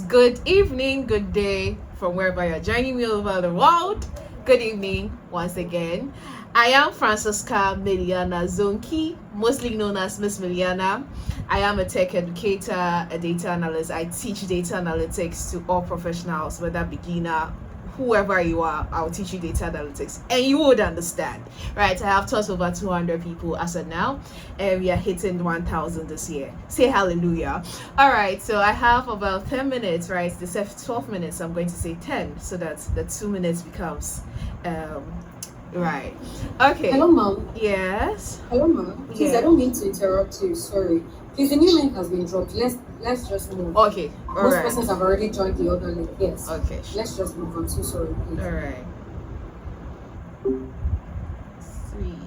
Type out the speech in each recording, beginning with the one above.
Good evening, good day from wherever you're joining me over the world. Good evening once again. I am Francisca Miliana Zonki, mostly known as Miss Miliana. I am a tech educator, a data analyst. I teach data analytics to all professionals, whether beginner, whoever you are. I'll teach you data analytics and you would understand, right? I have taught over 200 people as of now, and we are hitting 1,000 this year. Say hallelujah. All right, so I have about 10 minutes, right? They said 12 minutes, I'm going to say 10 so that the 2 minutes becomes right. Okay. Hello, ma'am. Yes. Hello, ma'am. Please, I don't mean to interrupt you. Sorry. Please, the new link has been dropped. Let's just move. Okay. All Most right. persons have already joined the other link. Yes. Okay. Let's just move. I'm so sorry. Please. All right. Sweet.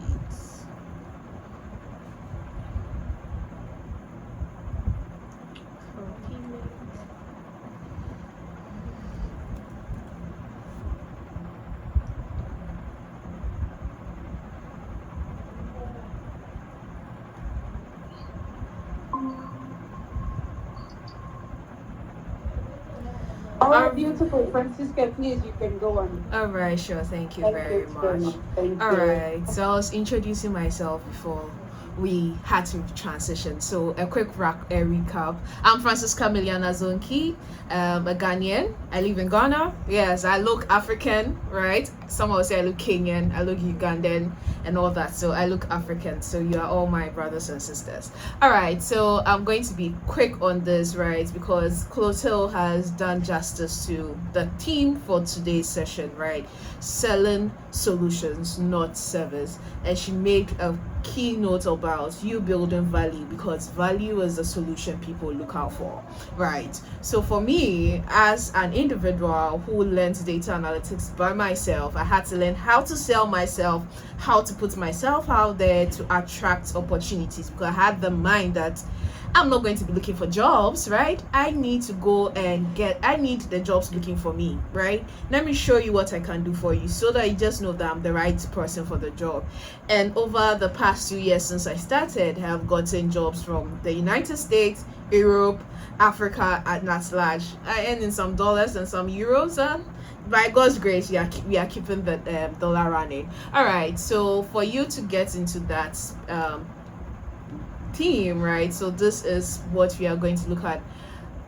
Oh, beautiful. Francisca, please, you can go on. All right, sure. Thank you Thank very you much. Thank All you. right, so I was introducing myself before we had to transition. So a quick recap. I'm Francisca Miliana Zonki, a Ghanaian. I live in Ghana. Yes, I look African, right? Some will say I look Kenyan, I look Ugandan, and all that. So I look African. So you are all my brothers and sisters. All right, so I'm going to be quick on this, right? Because Clotilde has done justice to the theme for today's session, right? Selling solutions, not service. And she made a keynote about you building value, because value is the solution people look out for, right? So for me, as an individual who learned data analytics by myself, I had to learn how to sell myself, how to put myself out there to attract opportunities, because I had the mind that I'm not going to be looking for jobs, right? I need to go and I need the jobs looking for me, right? Let me show you what I can do for you so that you just know that I'm the right person for the job. And over the past 2 years since I started, I have gotten jobs from the United States, Europe, Africa, and at large. I earn in some dollars and some euros. By God's grace, we are keeping the dollar running. All right, so for you to get into that theme, right? So this is what we are going to look at.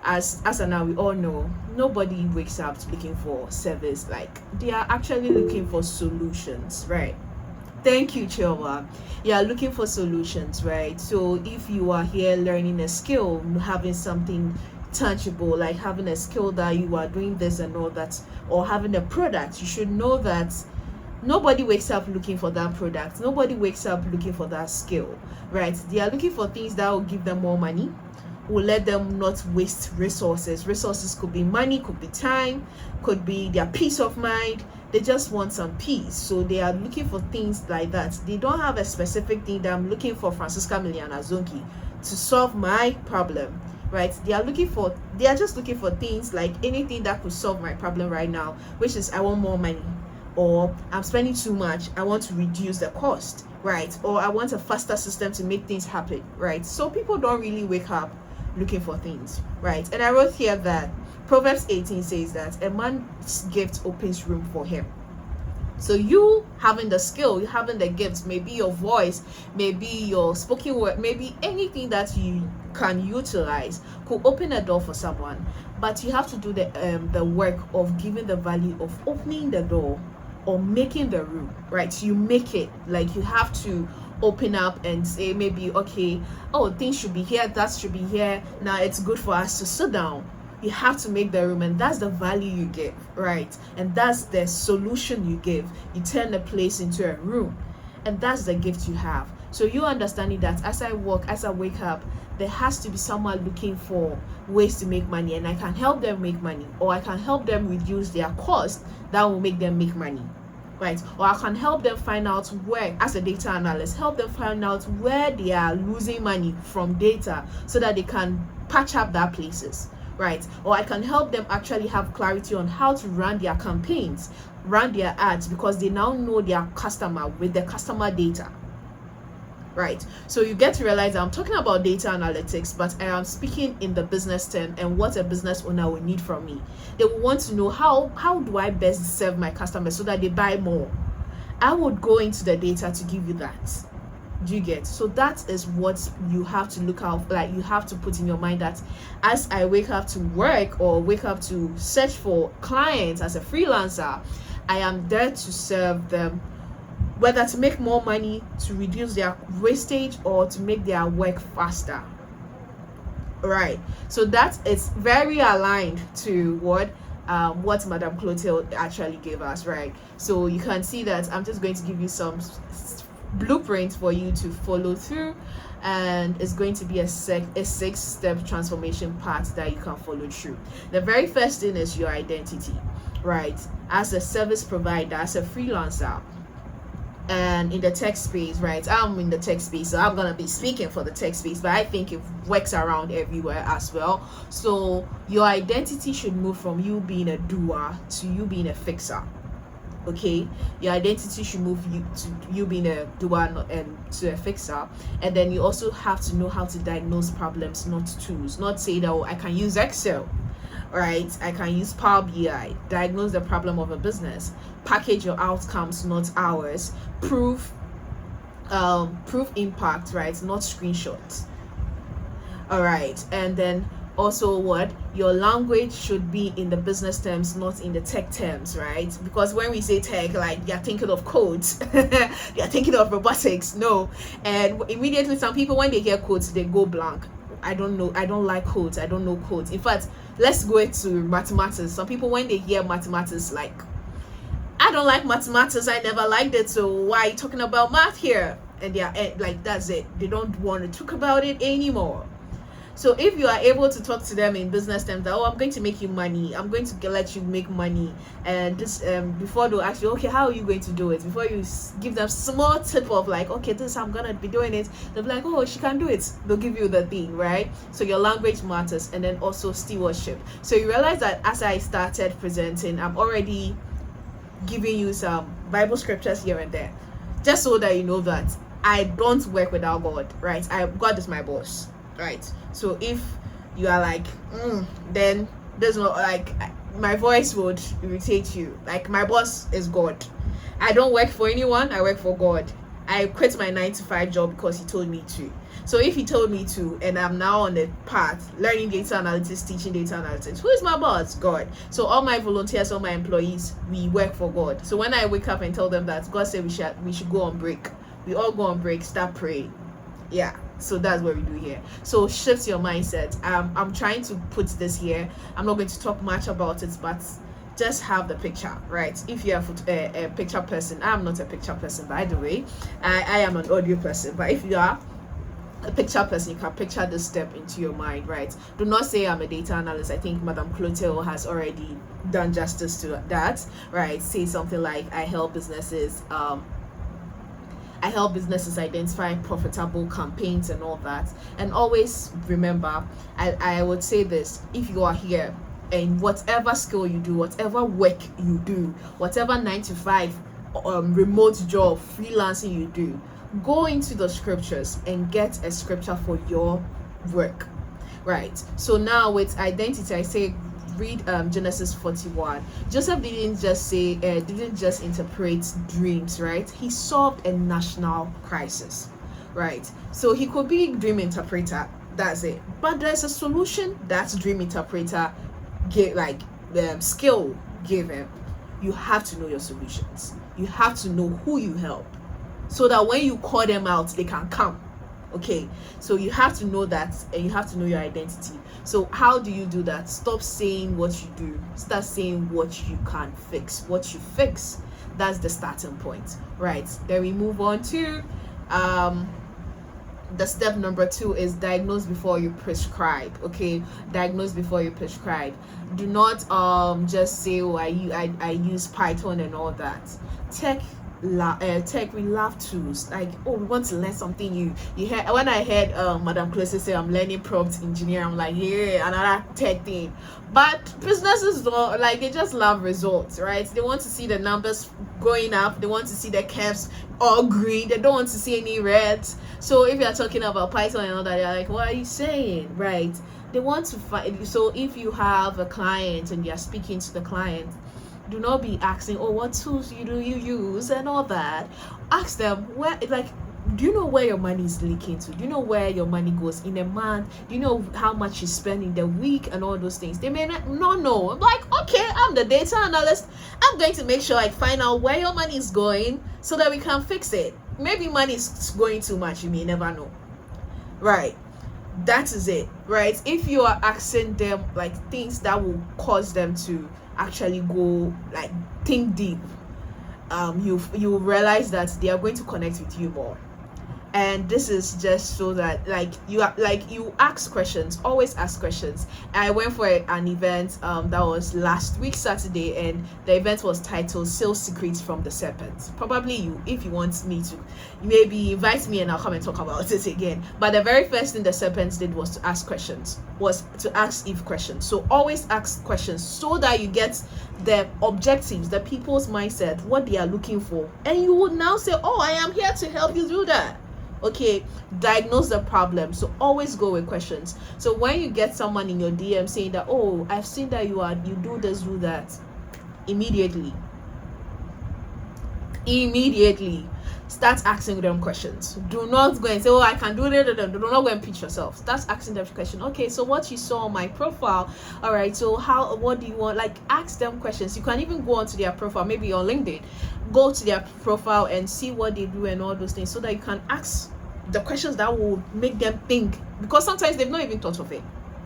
As of now, we all know nobody wakes up looking for service. Like, they are actually looking for solutions, right? Thank you, Chilwa. You are looking for solutions, right? So if you are here learning a skill, having something tangible, like having a skill that you are doing this and all that, or having a product, you should know that nobody wakes up looking for that product. Nobody wakes up looking for that skill, right? They are looking for things that will give them more money, will let them not waste resources. Resources could be money, could be time, could be their peace of mind. They just want some peace. So they are looking for things like that. They don't have a specific thing that I'm looking for Francisca Miliana Zonki to solve my problem, right? They are just looking for things like anything that could solve my problem right now, which is I want more money, or I'm spending too much, I want to reduce the cost, right? Or I want a faster system to make things happen, right? So people don't really wake up looking for things, right? And I wrote here that Proverbs 18 says that a man's gift opens room for him. So you having the skill, you having the gifts, maybe your voice, maybe your spoken word, maybe anything that you can utilize could open a door for someone. But you have to do the work of giving the value of opening the door or making the room, right? You make it, like you have to open up and say maybe, okay, oh, things should be here, that should be here, now it's good for us to sit down. You have to make the room, and that's the value you give, right? And that's the solution you give. You turn the place into a room, and that's the gift you have. So you understanding that as I wake up, there has to be someone looking for ways to make money, and I can help them make money, or I can help them reduce their cost that will make them make money, right? Or I can help them find out where, as a data analyst, help them find out where they are losing money from data so that they can patch up that places, right? Or I can help them actually have clarity on how to run their campaigns, run their ads, because they now know their customer with the customer data, right? So you get to realize I'm talking about data analytics, but I am speaking in the business term and what a business owner will need from me. They will want to know how do I best serve my customers so that they buy more. I would go into the data to give you that. Do you get? So that is what you have to look out, like you have to put in your mind, that as I wake up to work or wake up to search for clients as a freelancer, I am there to serve them, whether to make more money, to reduce their wastage, or to make their work faster. Right. So that is very aligned to what Madame Clotilde actually gave us, right? So you can see that I'm just going to give you some blueprint for you to follow through, and it's going to be a 6-step transformation path that you can follow through. The very first thing is your identity, right? As a service provider, as a freelancer, and in the tech space, right? I'm in the tech space, so I'm gonna be speaking for the tech space, but I think it works around everywhere as well. So your identity should move from you being a doer to you being a fixer. Okay, your identity should move you to you being a doer and to a fixer. And then you also have to know how to diagnose problems, not tools. Not say that, oh, I can use Excel, right? I can use Power BI. Diagnose the problem of a business. Package your outcomes, not hours. Proof impact, right? Not screenshots. All right, and then also what your language should be in the business terms, not in the tech terms, right? Because when we say tech, like you're thinking of codes, you're thinking of robotics. No, and immediately some people, when they hear codes, they go blank. I don't know, I don't like codes, I don't know codes. In fact, let's go to mathematics. Some people, when they hear mathematics, like, I don't like mathematics, I never liked it, so why are you talking about math here? And they are like, that's it, they don't want to talk about it anymore. So if you are able to talk to them in business terms, that, oh, I'm going to make you money, I'm going to let you make money, and this before they'll ask you, okay, how are you going to do it? Before you give them small tip of like, okay, this I'm gonna be doing it, they'll be like, oh, she can do it. They'll give you the thing, right? So your language matters. And then also stewardship. So you realize that as I started presenting, I'm already giving you some Bible scriptures here and there, just so that you know that I don't work without God, right? God is my boss, right? So if you are like, then there's no, like, my voice would irritate you. Like, my boss is God. I don't work for anyone, I work for God. I quit my 9-to-5 job because he told me to. So if he told me to, and I'm now on the path learning data analytics, teaching data analytics, who is my boss? God. So all my volunteers, all my employees, we work for God. So when I wake up and tell them that God said we should go on break, we all go on break, start praying. Yeah, so that's what we do here. So shift your mindset. I'm trying to put this here. I'm not going to talk much about it, but just have the picture, right? If you're a picture person, I'm not a picture person, by the way. I am an audio person, but if you are a picture person, you can picture this step into your mind, right? Do not say I'm a data analyst. I think Madame Clotilde has already done justice to that, right? Say something like, I help businesses identify profitable campaigns and all that. And always remember, I would say this, if you are here and whatever skill you do, whatever work you do, whatever 9-to-5 remote job, freelancing you do, go into the scriptures and get a scripture for your work, right? So now with identity, I say read Genesis 41. Joseph didn't just interpret dreams, right? He solved a national crisis, right? So he could be dream interpreter, that's it, but there's a solution that dream interpreter skill gave him. You have to know your solutions, you have to know who you help, so that when you call them out, they can come. Okay, so you have to know that, and you have to know your identity. So how do you do that? Stop saying what you do, start saying what you can fix. What you fix, that's the starting point, right? Then we move on to the step number 2 is diagnose before you prescribe. Okay, diagnose before you prescribe. Do not just say, oh, I use Python and all that. Tech tech, we love tools. Like, oh, we want to learn something new. You heard when I heard Madam Close say I'm learning prompt engineer, I'm like, yeah, another tech thing. But businesses don't, like, they just love results, right? They want to see the numbers going up, they want to see the curves all green, they don't want to see any reds. So if you're talking about Python and all that, they're like, what are you saying, right? They want to find. So if you have a client and you're speaking to the client, do not be asking, oh, what tools do you use and all that. Ask them, where, like, do you know where your money is leaking to? Do you know where your money goes in a month? Do you know how much you spend in the week and all those things? They may not know. I'm like, okay, I'm the data analyst. I'm going to make sure I find out where your money is going so that we can fix it. Maybe money is going too much. You may never know. Right. That is it. Right. If you are asking them like things that will cause them to actually go, like, think deep, you realize that they are going to connect with you more. And this is just so that, like, you ask questions, always ask questions. I went for an event that was last week Saturday, and the event was titled Sales Secrets from the Serpent. Probably if you want me to, maybe invite me and I'll come and talk about it again. But the very first thing the serpents did was to ask questions, was to ask Eve questions. So always ask questions so that you get the objectives, the people's mindset, what they are looking for, and you would now say, oh, I am here to help you do that. Okay, diagnose the problem. So always go with questions. So when you get someone in your DM saying that, oh, I've seen that you do this, do that, immediately start asking them questions. Do not go and say, oh, I can do it. Do not go and pitch yourself. Start asking them questions. Okay, so what you saw on my profile, all right, so what do you want? Like, ask them questions. You can even go onto their profile, maybe on LinkedIn, go to their profile and see what they do and all those things, so that you can ask the questions that will make them think, because sometimes they've not even thought of it,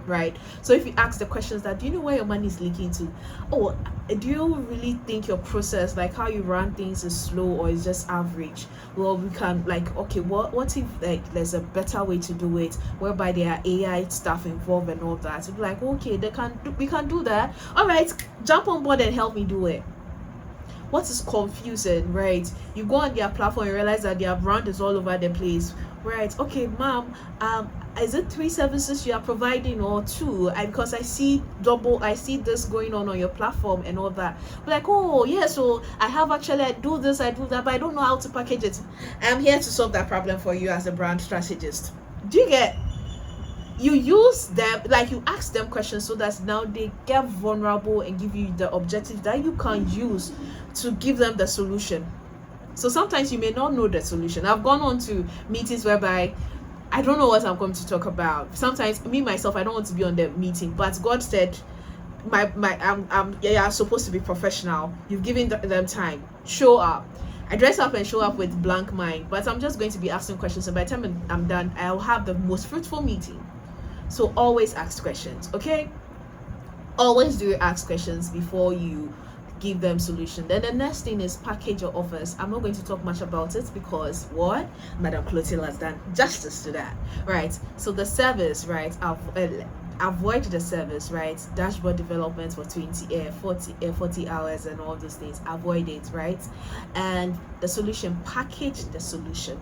right? So if you ask the questions that, do you know where your money is leaking to? Oh, do you really think your process, like how you run things, is slow or is just average? Well, we can, like, okay, what if, like, there's a better way to do it, whereby there are AI stuff involved and all that? So like, okay, we can do that. All right, jump on board and help me do it. What is confusing, right? You go on their platform and realize that their brand is all over the place, right? Okay, ma'am, is it 3 services you are providing or 2? Because I see this going on your platform and all that. But like, oh yeah, so I do this, I do that, but I don't know how to package it. I'm here to solve that problem for you as a brand strategist. Do you get? You use them, like, you ask them questions so that now they get vulnerable and give you the objective that you can use to give them the solution. So sometimes you may not know the solution. I've gone on to meetings whereby I don't know what I'm going to talk about. Sometimes me myself, I don't want to be on the meeting, but God said, I'm supposed to be professional. You've given them time. Show up. I dress up and show up with blank mind, but I'm just going to be asking questions, and by the time I'm done, I'll have the most fruitful meeting. So always ask questions, okay? Always do ask questions before you give them solution. Then the next thing is package your offers. I'm not going to talk much about it because what Madam Clotilde has done justice to that, right? So the service, right? Avoid the service, right? Dashboard development for 40 hours and all those things. Avoid it, right? And the solution, package the solution.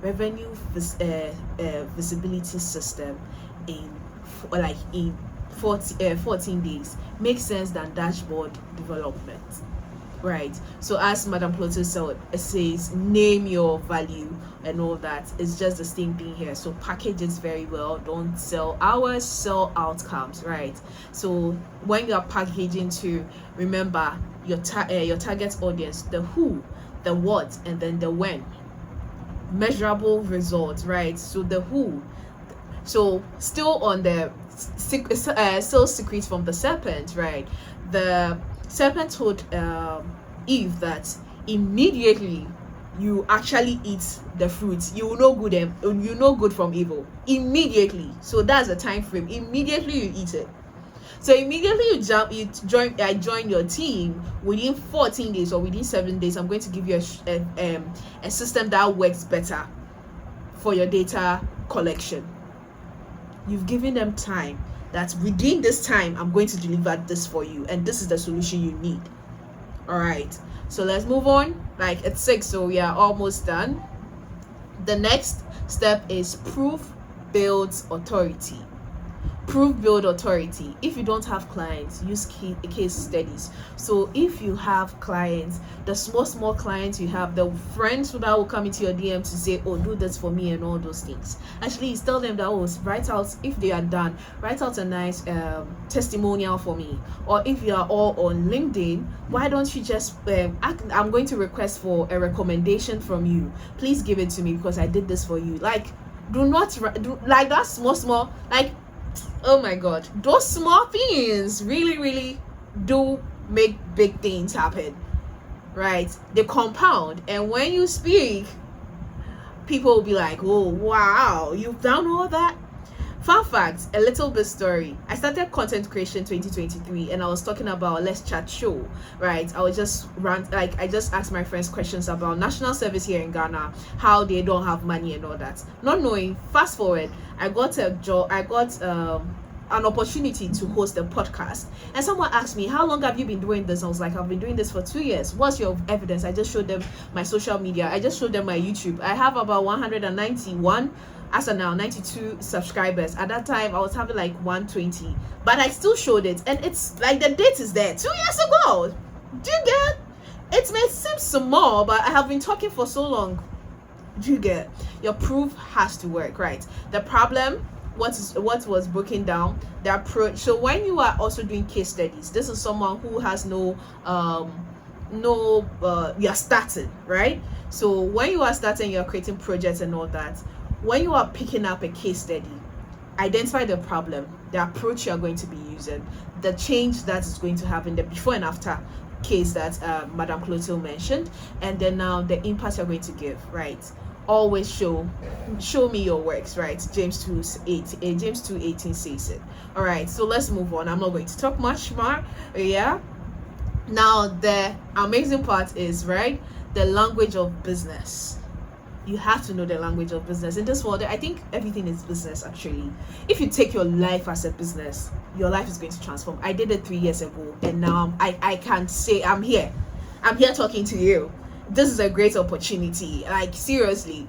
Revenue visibility system in 14 days makes sense than dashboard development, right? So as Madam Clotilde says, name your value and all that. It's just the same thing here. So package it very well. Don't sell hours, sell outcomes, right? So when you are packaging, to remember your target audience, the who, the what, and then the when. Measurable results, right? So the who, so still on the sales secrets from the serpent, right? The serpent told Eve that immediately you actually eat the fruit, you will know good and you know good from evil immediately. So that's the time frame. Immediately you eat it. So immediately I join your team. Within 14 days or within 7 days, I'm going to give you a system that works better for your data collection. You've given them time, that within this time I'm going to deliver this for you, and this is the solution you need. All right, so let's move on. Like it's 6, so we are almost done. The next step is proof builds authority. Proof build authority. If you don't have clients, use case studies. So if you have clients, the small clients you have, the friends that will come into your DM to say, oh, do this for me and all those things, actually tell them that, oh, write out, if they are done, write out a nice testimonial for me. Or if you are all on LinkedIn, why don't you just I'm going to request for a recommendation from you, please give it to me because I did this for you. Like, do not do like that small, like, oh my god, those small things really do make big things happen, right? They compound, and when you speak, people will be like, oh wow, you've done all that. Fun fact, a little bit story. I started content creation 2023 and I was talking about Let's Chat show, right? I was just I just asked my friends questions about national service here in Ghana, how they don't have money and all that. Not knowing, fast forward, I got a job, I got an opportunity to host a podcast, and someone asked me, how long have you been doing this? I was like, I've been doing this for 2 years. What's your evidence? I just showed them my social media, I just showed them my YouTube. I have about 191 as of now, 92 subscribers. At that time I was having like 120, but I still showed it, and it's like the date is there, 2 years ago. Do you get it? May seem small, but I have been talking for so long. Do you get? Your proof has to work, right? The problem, what was broken down, the approach. So when you are also doing case studies, this is someone who has you're starting, right? So when you are starting, you're creating projects and all that. When you are picking up a case study, identify the problem, the approach you are going to be using, the change that is going to happen, the before and after case that Madam Clotilde mentioned, and then now the impact you're going to give, right? Always show me your works, right? James 2:18 says it. All right, so let's move on. I'm not going to talk much more. Yeah, now the amazing part is, right, the language of business. You have to know the language of business. In this world, I think everything is business actually. If you take your life as a business, your life is going to transform. I did it 3 years ago, and now I can say I'm here talking to you. This is a great opportunity. Like, seriously,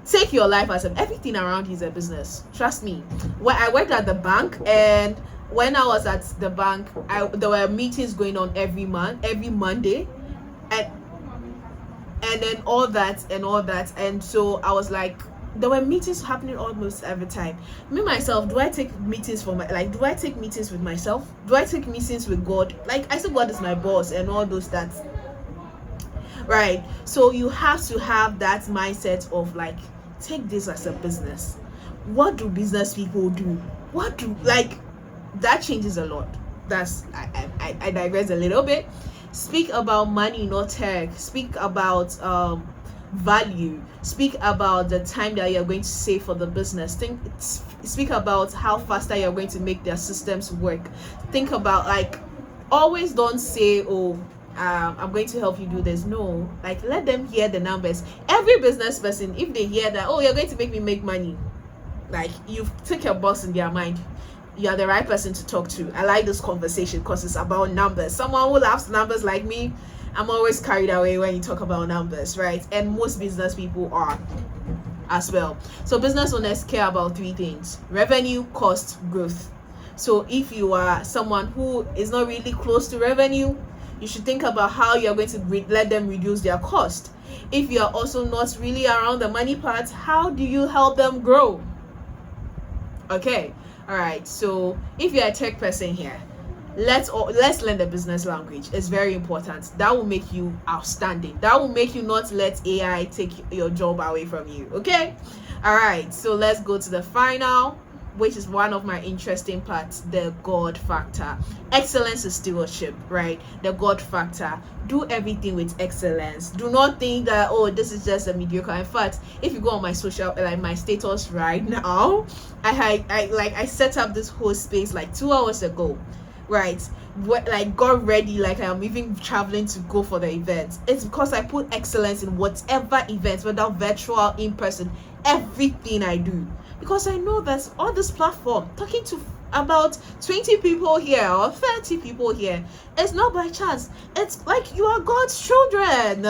take your life as everything around you is a business. Trust me. When I worked at the bank, and when I was at the bank, there were meetings going on every Monday, and then all that, and so I was like, there were meetings happening almost every time. Me myself, do I take meetings do I take meetings with myself? Do I take meetings with God? Like, I say God is my boss and all those that, right? So you have to have that mindset of like, take this as a business. What do business people do? That changes a lot. That's I digress a little bit. Speak about money, not tech. Speak about value. Speak about the time that you're going to save for the business. Speak about how faster you're going to make their systems work. Think about, like, always don't say, oh, I'm going to help you do this. No, like, let them hear the numbers. Every business person, if they hear that, oh, you're going to make me make money, like, you've took your box in their mind, you're the right person to talk to. I like this conversation because it's about numbers. Someone who loves numbers like me, I'm always carried away when you talk about numbers, right? And most business people are as well. So business owners care about 3 things: revenue, cost, growth. So if you are someone who is not really close to revenue, you should think about how you're going to let them reduce their cost. If you're also not really around the money part, how do you help them grow? Okay. All right, so if you're a tech person here, let's learn the business language. It's very important. That will make you outstanding. That will make you not let AI take your job away from you. Okay. All right, so let's go to the final, which is one of my interesting parts, the God factor. Excellence is stewardship, right? The God factor. Do everything with excellence. Do not think that, oh, this is just a mediocre. In fact, if you go on my social, like my status right now, I set up this whole space like 2 hours ago, right? Like, got ready, like I'm even traveling to go for the event. It's because I put excellence in whatever event, whether virtual, in person, everything I do. Because I know that on this platform, talking to about 20 people here or 30 people here. It's not by chance. It's like you are God's children.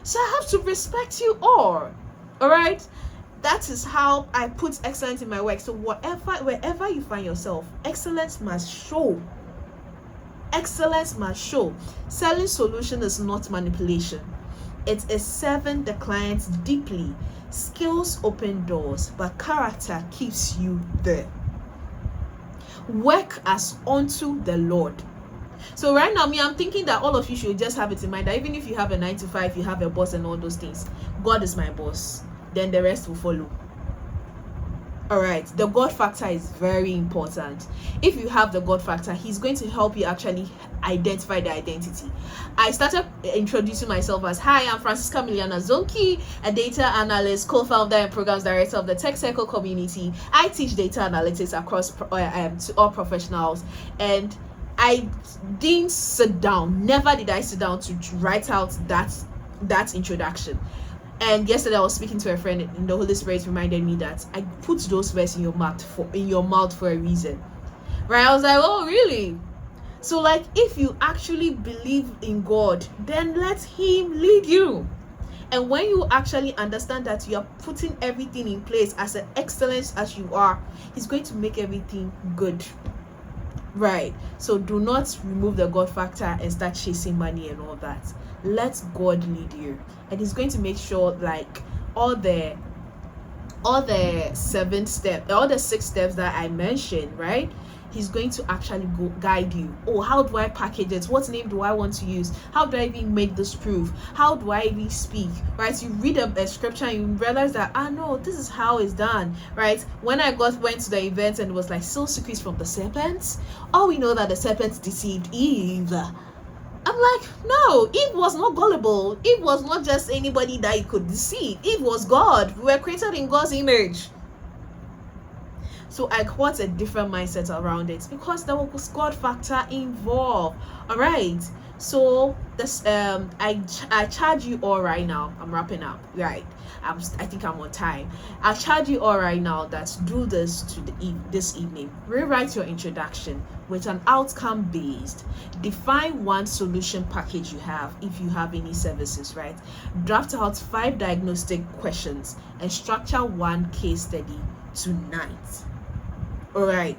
So I have to respect you all. All right? That is how I put excellence in my work. So wherever you find yourself, excellence must show. Excellence must show. Selling solution is not manipulation. It is serving the clients deeply. Skills open doors, but character keeps you there. Work as unto the Lord. So right now, I'm thinking that all of you should just have it in mind that even if you have a 9 to 5, you have a boss and all those things, God is my boss. Then the rest will follow. All right, the God factor is very important. If you have the God factor, he's going to help you actually identify the identity. I started introducing myself as, hi, I'm Francisca Miliana Zonki, a data analyst, co-founder and programs director of the Tech Circle community. I teach data analytics across to all professionals, and I didn't sit down. Never did I sit down to write out that introduction. And yesterday I was speaking to a friend, and the Holy Spirit reminded me that I put those words in your mouth for a reason. Right? I was like, oh, really? So like, if you actually believe in God, then let him lead you. And when you actually understand that you are putting everything in place as an excellence as you are, he's going to make everything good. Right? So do not remove the God factor and start chasing money and all that. Let God lead you, and he's going to make sure like all the 6 steps that I mentioned, right? He's going to actually guide you. Oh, how do I package it? What name do I want to use? How do I even make this proof? How do I even speak? Right? You read a scripture and you realize that, no, this is how it's done. Right? When I went to the event and it was like, still secrets from the serpents. Oh, we know that the serpents deceived Eve. I'm like, no, Eve was not gullible. Eve was not just anybody that you could deceive. Eve was God. We were created in God's image. So I got a different mindset around it because there was God factor involved. All right. So this I charge you all right now. I'm wrapping up. Right. I think I'm on time. I'll charge you all right now that do this this evening. Rewrite your introduction with an outcome based. Define one solution package you have if you have any services, right? Draft out 5 diagnostic questions and structure one case study tonight. All right.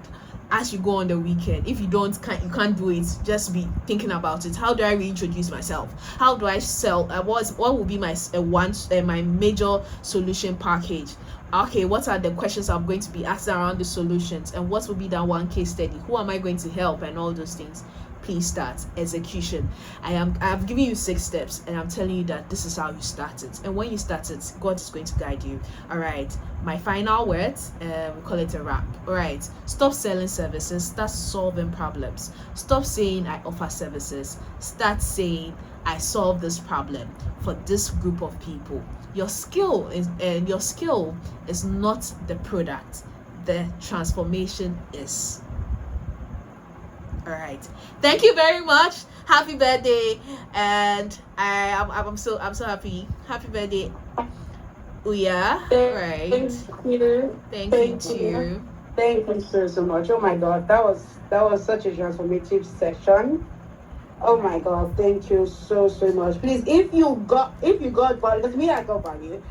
As you go on the weekend, if you can't do it, just be thinking about it. How do I reintroduce myself? How do I sell? What will be my my major solution package? Okay, what are the questions I'm going to be asked around the solutions, and what will be that one case study? Who am I going to help, and all those things? Please start execution. I have given you 6 steps, and I'm telling you that this is how you start it. And when you start it, God is going to guide you. All right. My final words, we call it a wrap. All right. Stop selling services. Start solving problems. Stop saying I offer services. Start saying I solve this problem for this group of people. Your skill is not the product. The transformation is. All right, thank you very much. Happy birthday, and I'm so happy. Happy birthday, Uya. Right. Thank you too. Thank you so much. Oh my God, that was such a transformative session. Oh my God, thank you so much. Please, if you got value, because me, I got value.